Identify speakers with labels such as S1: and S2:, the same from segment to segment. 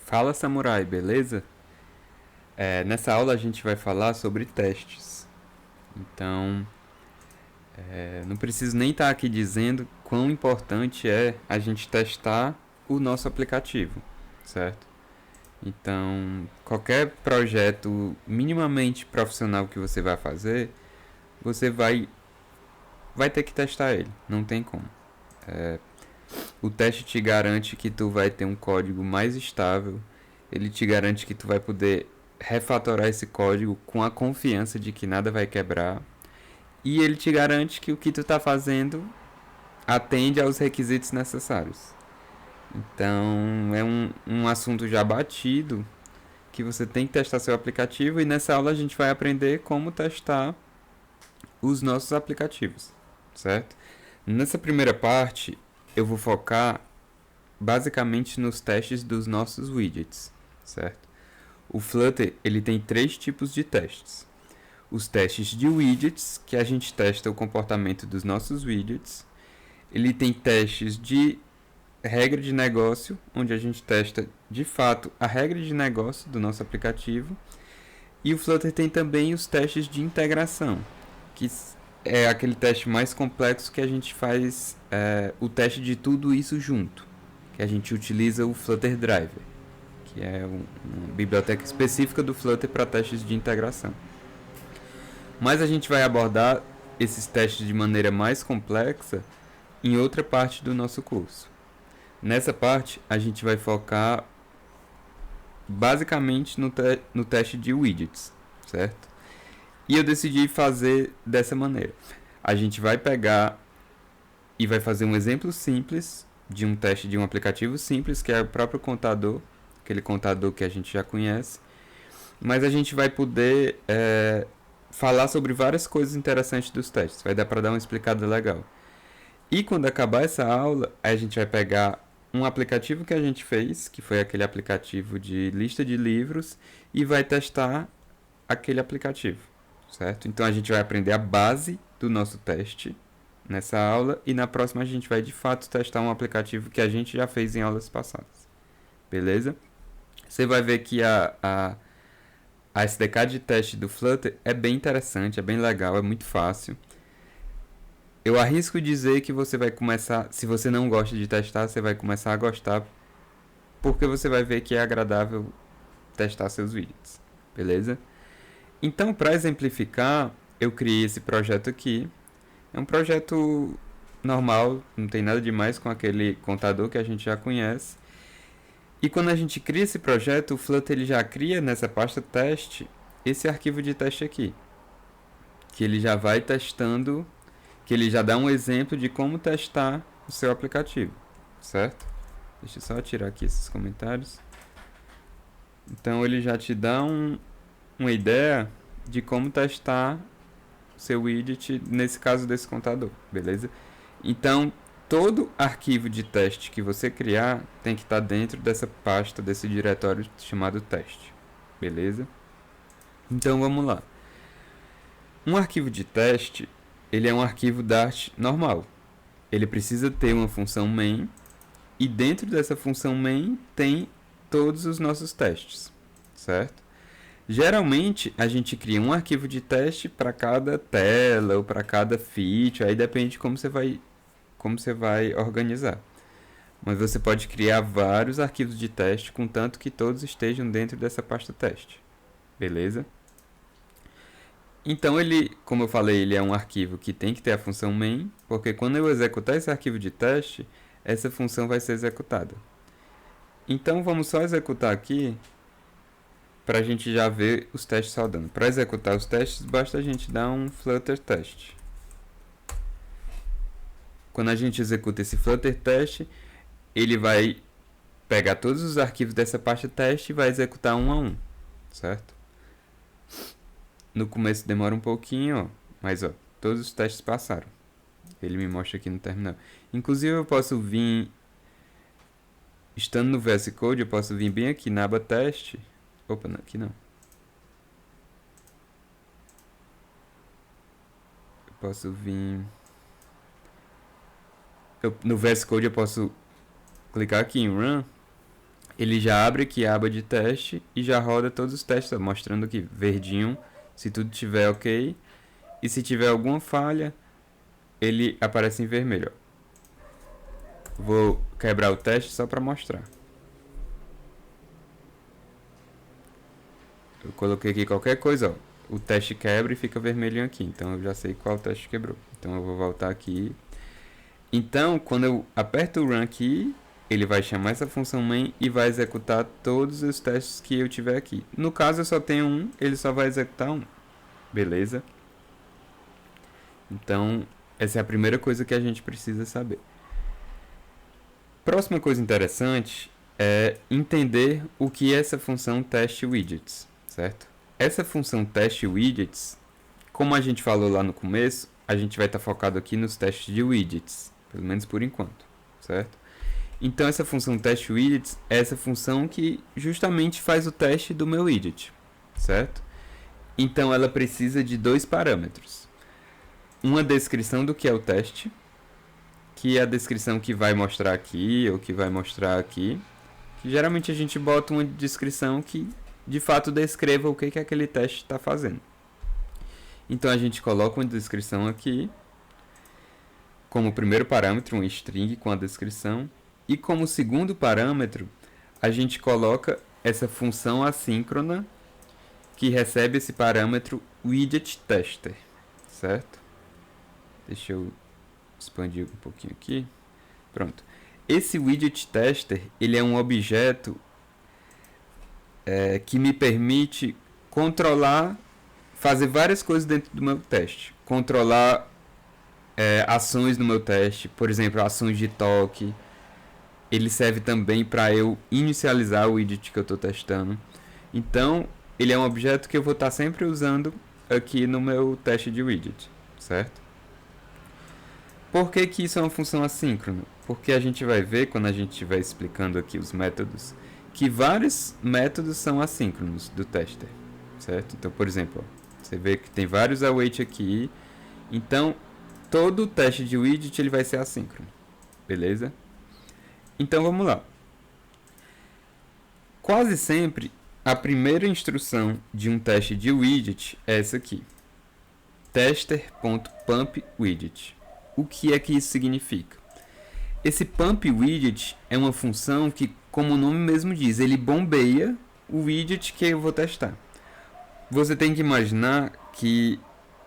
S1: Fala Samurai, beleza? Nessa aula a gente vai falar sobre testes. Então, não preciso nem estar aqui dizendo quão importante é a gente testar o nosso aplicativo, certo? Então, qualquer projeto minimamente profissional que você vai fazer, você vai ter que testar ele, não tem como. O teste te garante que tu vai ter um código mais estável, ele te garante que tu vai poder refatorar esse código com a confiança de que nada vai quebrar, e ele te garante que o que tu está fazendo atende aos requisitos necessários. Então é um assunto já batido que você tem que testar seu aplicativo, e nessa aula a gente vai aprender como testar os nossos aplicativos, certo? Nessa primeira parte eu vou focar basicamente nos testes dos nossos widgets, certo? O Flutter ele tem três tipos de testes. Os testes de widgets, que a gente testa o comportamento dos nossos widgets. Ele tem testes de regra de negócio, onde a gente testa de fato a regra de negócio do nosso aplicativo. E o Flutter tem também os testes de integração, que é aquele teste mais complexo que a gente faz o teste de tudo isso junto, que a gente utiliza o Flutter Driver, que é uma biblioteca específica do Flutter para testes de integração. Mas a gente vai abordar esses testes de maneira mais complexa em outra parte do nosso curso. Nessa parte, a gente vai focar basicamente no teste de widgets, certo? E eu decidi fazer dessa maneira. A gente vai pegar e vai fazer um exemplo simples de um teste de um aplicativo simples, que é o próprio contador, aquele contador que a gente já conhece. Mas a gente vai poder falar sobre várias coisas interessantes dos testes. Vai dar para dar uma explicada legal. E quando acabar essa aula, a gente vai pegar um aplicativo que a gente fez, que foi aquele aplicativo de lista de livros, e vai testar aquele aplicativo, certo? Então a gente vai aprender a base do nosso teste nessa aula, e na próxima a gente vai de fato testar um aplicativo que a gente já fez em aulas passadas. Beleza? Você vai ver que a SDK de teste do Flutter é bem interessante, é bem legal, é muito fácil. Eu arrisco dizer que você vai começar, se você não gosta de testar, você vai começar a gostar, porque você vai ver que é agradável testar seus widgets, beleza? Então, para exemplificar, eu criei esse projeto aqui. É um projeto normal, não tem nada demais com aquele contador que a gente já conhece. E quando a gente cria esse projeto, o Flutter ele já cria nessa pasta teste esse arquivo de teste aqui, que ele já vai testando, que ele já dá um exemplo de como testar o seu aplicativo, certo? Deixa eu só tirar aqui esses comentários. Então ele já te dá uma ideia de como testar o seu widget, nesse caso desse contador, beleza? Então todo arquivo de teste que você criar tem que estar dentro dessa pasta, desse diretório chamado teste, beleza? Então vamos lá. Um arquivo de teste, ele é um arquivo Dart normal. Ele precisa ter uma função main, e dentro dessa função main tem todos os nossos testes, certo? Geralmente a gente cria um arquivo de teste para cada tela ou para cada feature, aí depende de como você vai organizar. Mas você pode criar vários arquivos de teste, contanto que todos estejam dentro dessa pasta teste. Beleza? Então ele, como eu falei, ele é um arquivo que tem que ter a função main, porque quando eu executar esse arquivo de teste, essa função vai ser executada. Então vamos só executar aqui para a gente já ver os testes rodando. Para executar os testes, basta a gente dar um Flutter test. Quando a gente executa esse Flutter test, ele vai pegar todos os arquivos dessa pasta teste e vai executar um a um, certo? No começo demora um pouquinho, ó, mas ó, todos os testes passaram. Ele me mostra aqui no terminal. Inclusive eu posso vir, estando no VS Code, eu posso vir bem aqui na aba teste. Opa, não, aqui não. Eu posso vir... no VS Code eu posso clicar aqui em Run ele já abre aqui a aba de teste e já roda todos os testes, ó, mostrando aqui verdinho, se tudo estiver ok. E se tiver alguma falha, ele aparece em vermelho. Ó. Vou quebrar o teste só para mostrar. Eu coloquei aqui qualquer coisa, ó. O teste quebra e fica vermelhinho aqui. Então eu já sei qual teste quebrou. Então eu vou voltar aqui. Então, quando eu aperto o Run aqui, ele vai chamar essa função main e vai executar todos os testes que eu tiver aqui. No caso, eu só tenho um, ele só vai executar um. Beleza? Então, essa é a primeira coisa que a gente precisa saber. Próxima coisa interessante é entender o que é essa função test_widgets, certo? Essa função test_widgets, como a gente falou lá no começo, a gente vai estar focado aqui nos testes de widgets, pelo menos por enquanto, certo? Então essa função test_widgets é essa função que justamente faz o teste do meu widget, certo? Então ela precisa de dois parâmetros. Uma descrição do que é o teste, que é a descrição que vai mostrar aqui ou que vai mostrar aqui. Que geralmente a gente bota uma descrição que de fato descreva o que aquele teste está fazendo. Então a gente coloca uma descrição aqui, como primeiro parâmetro, um string com a descrição. E como segundo parâmetro, a gente coloca essa função assíncrona que recebe esse parâmetro widgetTester, certo? Deixa eu expandir um pouquinho aqui. Pronto. Esse widgetTester, ele é um objeto que me permite controlar, fazer várias coisas dentro do meu teste. Controlar ações no meu teste, por exemplo, ações de toque. Ele serve também para eu inicializar o widget que eu estou testando. Então, ele é um objeto que eu vou estar sempre usando aqui no meu teste de widget, certo? Por que que isso é uma função assíncrona? Porque a gente vai ver, quando a gente estiver explicando aqui os métodos, que vários métodos são assíncronos do tester, certo? Então, por exemplo, ó, você vê que tem vários await aqui. Então, todo o teste de widget ele vai ser assíncrono, beleza? Então, vamos lá. Quase sempre, a primeira instrução de um teste de widget é essa aqui. Tester.pumpWidget. O que é que isso significa? Esse pumpWidget é uma função que, como o nome mesmo diz, ele bombeia o widget que eu vou testar. Você tem que imaginar que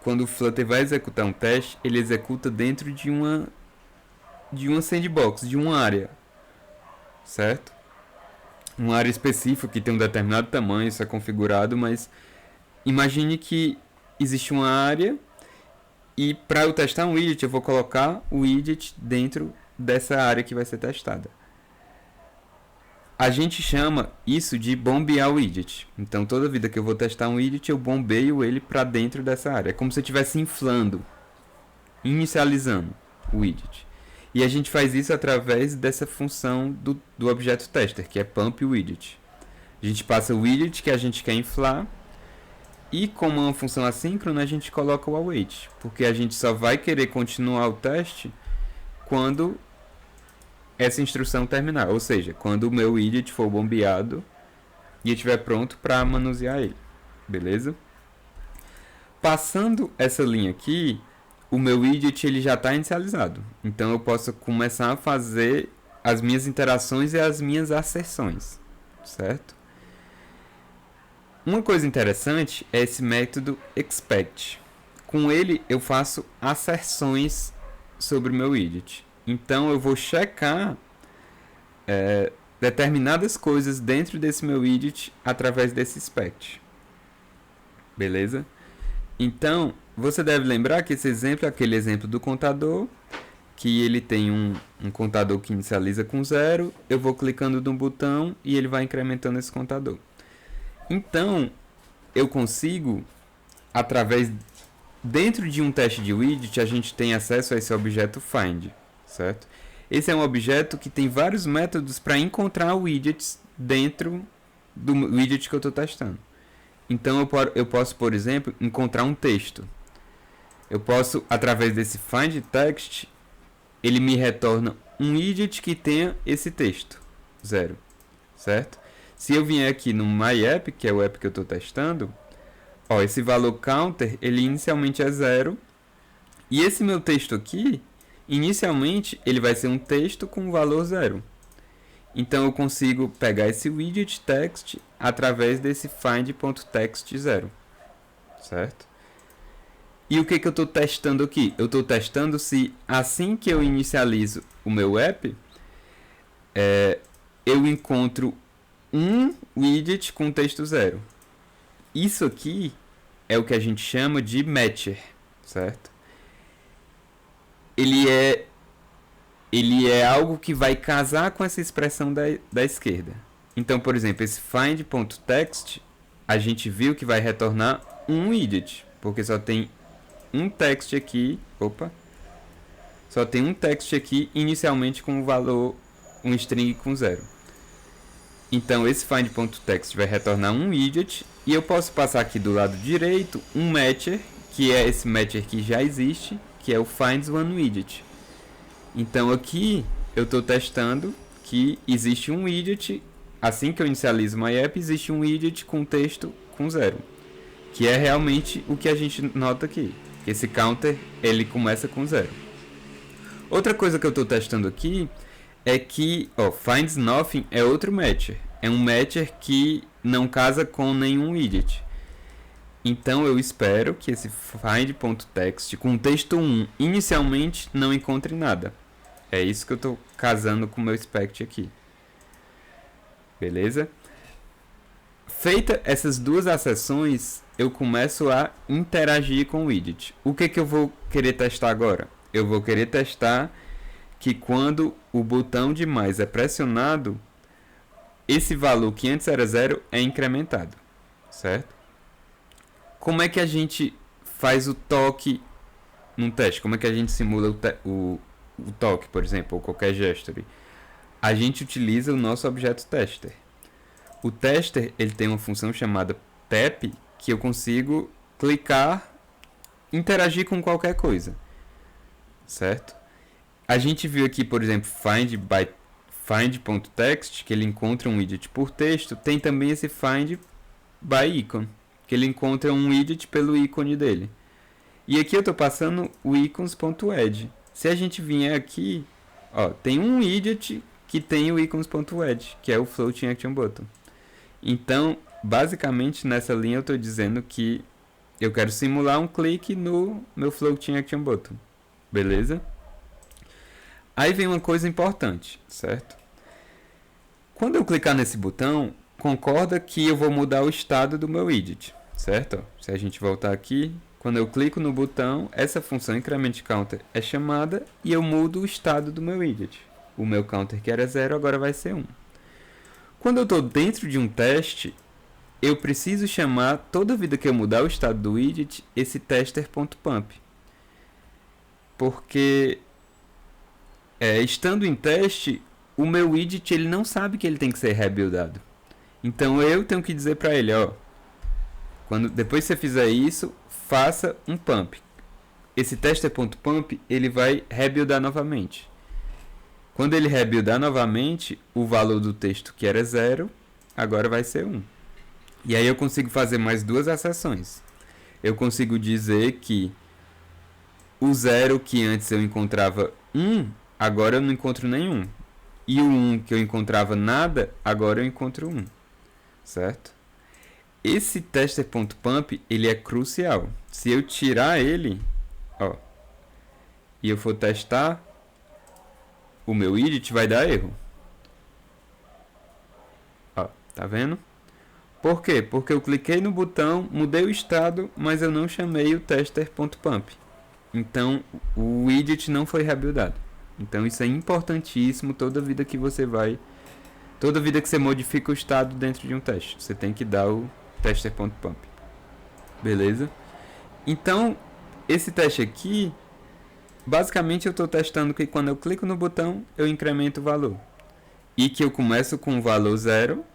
S1: quando o Flutter vai executar um teste, ele executa dentro de uma sandbox, de uma área, certo? Uma área específica que tem um determinado tamanho, isso é configurado, mas imagine que existe uma área e para eu testar um widget, eu vou colocar o widget dentro dessa área que vai ser testada. A gente chama isso de bombear o widget. Então, toda vida que eu vou testar um widget, eu bombeio ele para dentro dessa área. É como se eu estivesse inflando, inicializando o widget. E a gente faz isso através dessa função do objeto tester, que é pumpWidget. A gente passa o widget que a gente quer inflar. E como é uma função assíncrona, a gente coloca o await, porque a gente só vai querer continuar o teste quando essa instrução terminar, ou seja, quando o meu widget for bombeado e eu estiver pronto para manusear ele, beleza? Passando essa linha aqui, o meu widget ele já está inicializado, então eu posso começar a fazer as minhas interações e as minhas asserções, certo? Uma coisa interessante é esse método expect. Com ele eu faço asserções sobre o meu widget. Então eu vou checar determinadas coisas dentro desse meu widget através desse expect. Beleza? Então você deve lembrar que esse exemplo é aquele exemplo do contador, que ele tem um contador que inicializa com 0. Eu vou clicando no botão e ele vai incrementando esse contador. Então, eu consigo, dentro de um teste de widget, a gente tem acesso a esse objeto find, certo? Esse é um objeto que tem vários métodos para encontrar widgets dentro do widget que eu estou testando. Então, eu posso, por exemplo, encontrar um texto. Eu posso, através desse find text, ele me retorna um widget que tenha esse texto, 0, certo? Se eu vier aqui no MyApp, que é o app que eu estou testando, ó, esse valor counter, ele inicialmente é 0. E esse meu texto aqui, inicialmente, ele vai ser um texto com valor 0. Então eu consigo pegar esse widget text através desse find.text0, certo? E o que eu estou testando aqui? Eu estou testando se assim que eu inicializo o meu app, eu encontro um widget com texto 0. Isso aqui é o que a gente chama de matcher, certo? Ele é algo que vai casar com essa expressão da esquerda. Então, por exemplo, esse find.text, a gente viu que vai retornar um widget, porque só tem um text aqui, só tem um text aqui inicialmente com o valor, um string com 0. Então, esse find.text vai retornar um widget, e eu posso passar aqui do lado direito um matcher, que é esse matcher que já existe, que é o finds1widget. Então aqui eu estou testando que existe um widget, assim que eu inicializo o MyApp, existe um widget com texto com 0, que é realmente o que a gente nota aqui, que esse counter ele começa com 0. Outra coisa que eu estou testando aqui é que finds_nothing é outro matcher, é um matcher que não casa com nenhum widget. Então eu espero que esse find.text com texto 1 inicialmente não encontre nada. É isso que eu estou casando com o meu expect aqui. Beleza? Feita essas duas acessões, eu começo a interagir com o widget. O que eu vou querer testar agora? Eu vou querer testar que quando o botão de mais é pressionado, esse valor que antes era 0 é incrementado. Certo? Como é que a gente faz o toque num teste? Como é que a gente simula o toque, por exemplo, ou qualquer gesture? A gente utiliza o nosso objeto tester. O tester ele tem uma função chamada tap, que eu consigo clicar, interagir com qualquer coisa, certo? A gente viu aqui, por exemplo, find.text, que ele encontra um widget por texto. Tem também esse find by icon, que ele encontra um widget pelo ícone dele. E aqui eu estou passando o icons.add. Se a gente vier aqui, tem um widget que tem o icons.add, que é o floating action button. Então, basicamente, nessa linha eu estou dizendo que eu quero simular um clique no meu floating action button. Beleza? Aí vem uma coisa importante, certo? Quando eu clicar nesse botão, concorda que eu vou mudar o estado do meu widget, certo? Se a gente voltar aqui, quando eu clico no botão, essa função incrementCounter é chamada e eu mudo o estado do meu widget. O meu counter que era 0 agora vai ser 1. Quando eu estou dentro de um teste, eu preciso chamar, toda vida que eu mudar o estado do widget, esse tester.pump. Porque, estando em teste, o meu widget ele não sabe que ele tem que ser rebuildado. Então eu tenho que dizer para ele, depois que você fizer isso, faça um pump. Esse tester.pump ele vai rebuildar novamente. Quando ele rebuildar novamente, o valor do texto que era 0, agora vai ser 1. E aí eu consigo fazer mais duas acessões. Eu consigo dizer que o 0 que antes eu encontrava 1, agora eu não encontro nenhum. E o 1 que eu encontrava nada, agora eu encontro 1. Certo? Esse tester.pump ele é crucial. Se eu tirar ele, e eu for testar, o meu widget vai dar erro. Tá vendo? Por quê? Porque eu cliquei no botão, mudei o estado, mas eu não chamei o tester.pump. Então, o widget não foi rebuildado. Então, isso é importantíssimo toda vida que você modifica o estado dentro de um teste. Você tem que dar o tester.pump. Beleza? Então, esse teste aqui, basicamente eu estou testando que quando eu clico no botão, eu incremento o valor. E que eu começo com o valor 0.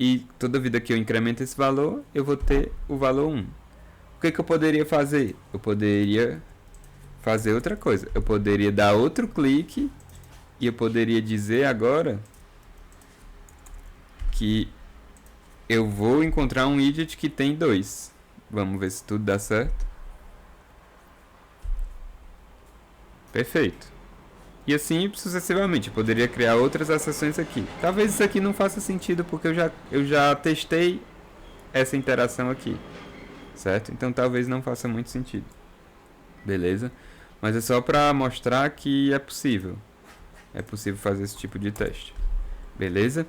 S1: E toda vida que eu incremento esse valor, eu vou ter o valor 1. O que eu poderia fazer? Eu poderia fazer outra coisa. Eu poderia dar outro clique e eu poderia dizer agora que eu vou encontrar um widget que tem 2. Vamos ver se tudo dá certo. Perfeito. E assim sucessivamente. Eu poderia criar outras acessões aqui. Talvez isso aqui não faça sentido porque eu já testei essa interação aqui. Certo? Então talvez não faça muito sentido. Beleza? Mas é só para mostrar que é possível. É possível fazer esse tipo de teste. Beleza?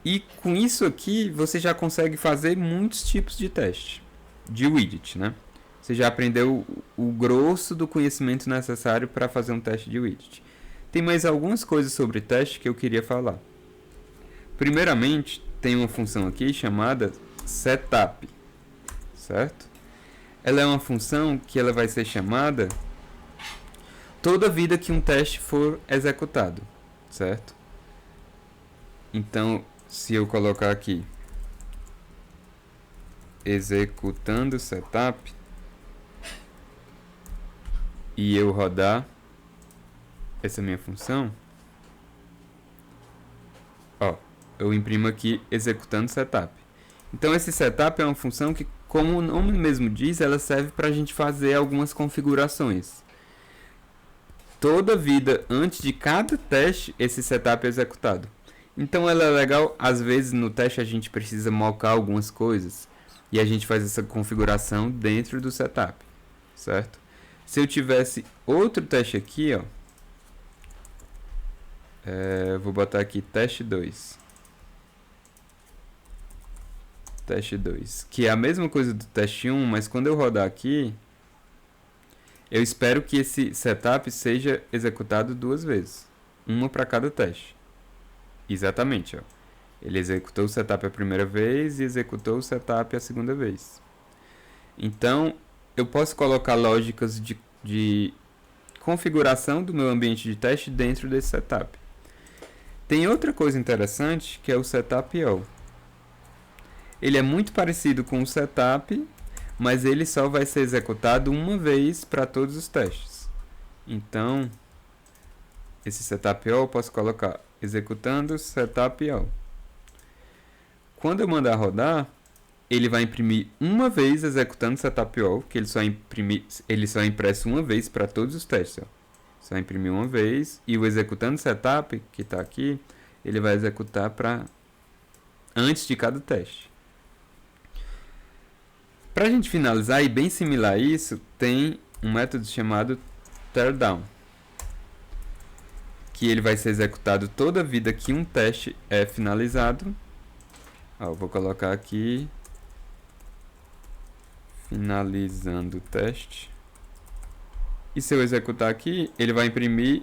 S1: E com isso aqui, você já consegue fazer muitos tipos de teste. De widget, né? Você já aprendeu o grosso do conhecimento necessário para fazer um teste de widget. Tem mais algumas coisas sobre teste que eu queria falar. Primeiramente, tem uma função aqui chamada setup. Certo? Ela é uma função que ela vai ser chamada toda vida que um teste for executado, certo? Então, se eu colocar aqui executando setup e eu rodar essa minha função, ó, eu imprimo aqui executando setup. Então esse setup é uma função que, como o nome mesmo diz, ela serve para a gente fazer algumas configurações. Toda vida antes de cada teste, esse setup é executado. Então ela é legal, às vezes no teste a gente precisa mocar algumas coisas e a gente faz essa configuração dentro do setup, certo? Se eu tivesse outro teste aqui, ó, vou botar aqui teste 2. Teste 2, que é a mesma coisa do teste 1, mas quando eu rodar aqui, eu espero que esse setup seja executado 2 vezes, uma para cada teste. Exatamente, ó. Ele executou o setup a primeira vez e executou o setup a segunda vez. Então, eu posso colocar lógicas de configuração do meu ambiente de teste dentro desse setup. Tem outra coisa interessante que é o setup all. Ele é muito parecido com o setup, mas ele só vai ser executado uma vez para todos os testes. Então, esse setup all eu posso colocar executando setup all. Quando eu mandar rodar, ele vai imprimir uma vez executando setup all, que ele só impressa uma vez para todos os testes. Ó. Só imprimir uma vez e o executando setup, que está aqui, ele vai executar para antes de cada teste. Para a gente finalizar, e bem similar a isso, tem um método chamado teardown, que ele vai ser executado toda vida que um teste é finalizado. Ó, eu vou colocar aqui finalizando o teste. E se eu executar aqui, ele vai imprimir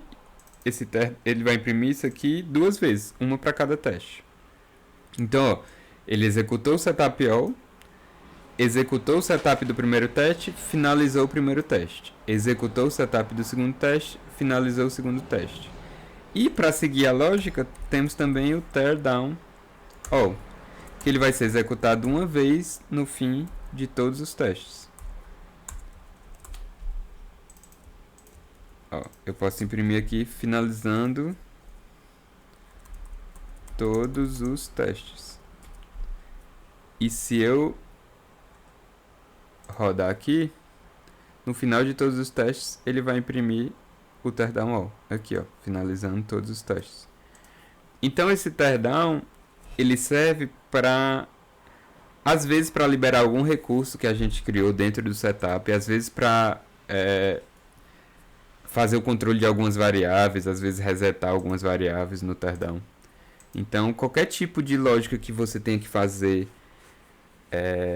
S1: isso aqui 2 vezes, uma para cada teste. Então, ó, ele executou o setup all, executou o setup do primeiro teste, finalizou o primeiro teste. Executou o setup do segundo teste, finalizou o segundo teste. E para seguir a lógica, temos também o teardown all, que ele vai ser executado uma vez no fim de todos os testes. Ó, eu posso imprimir aqui finalizando todos os testes. E se eu rodar aqui, no final de todos os testes, ele vai imprimir o teardown all. Aqui, ó, finalizando todos os testes. Então esse teardown, ele serve para, às vezes, para liberar algum recurso que a gente criou dentro do setup, às vezes para fazer o controle de algumas variáveis, às vezes resetar algumas variáveis no teardown. Então, qualquer tipo de lógica que você tenha que fazer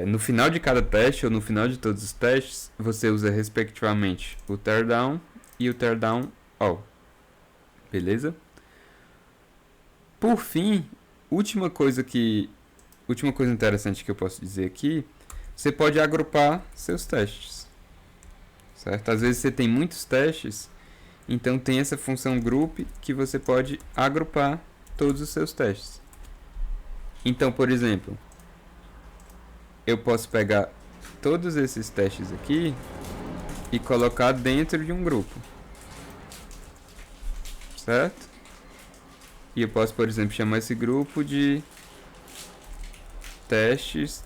S1: no final de cada teste ou no final de todos os testes, você usa respectivamente o teardown e o teardown all. Beleza? Por fim, última coisa interessante que eu posso dizer aqui, você pode agrupar seus testes. Certo? Às vezes você tem muitos testes, então tem essa função group que você pode agrupar todos os seus testes. Então, por exemplo, eu posso pegar todos esses testes aqui e colocar dentro de um grupo. Certo? E eu posso, por exemplo, chamar esse grupo de testes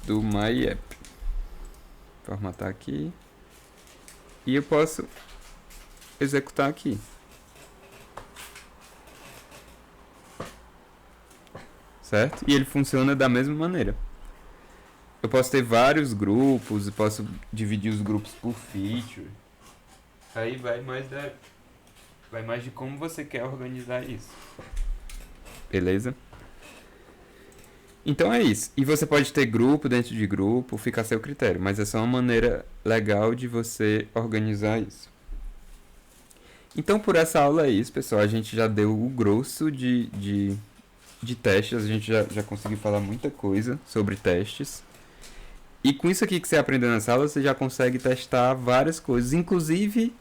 S1: do MyApp. Formatar aqui. E eu posso executar aqui. Certo? E ele funciona da mesma maneira. Eu posso ter vários grupos, eu posso dividir os grupos por feature. Aí vai mais de como você quer organizar isso. Beleza? Então é isso. E você pode ter grupo dentro de grupo, fica a seu critério, mas é só uma maneira legal de você organizar isso. Então por essa aula é isso, pessoal. A gente já deu o grosso de testes, a gente já conseguiu falar muita coisa sobre testes. E com isso aqui que você aprendeu nessa aula, você já consegue testar várias coisas. Inclusive,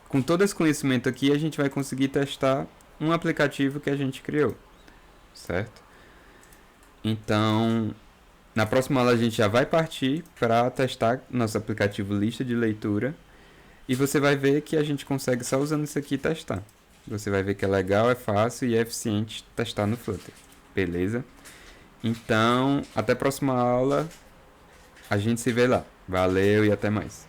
S1: com todo esse conhecimento aqui, a gente vai conseguir testar um aplicativo que a gente criou. Certo? Então, na próxima aula a gente já vai partir para testar nosso aplicativo Lista de Leitura. E você vai ver que a gente consegue só usando isso aqui testar. Você vai ver que é legal, é fácil e é eficiente testar no Flutter. Beleza? Então, até a próxima aula. A gente se vê lá. Valeu e até mais.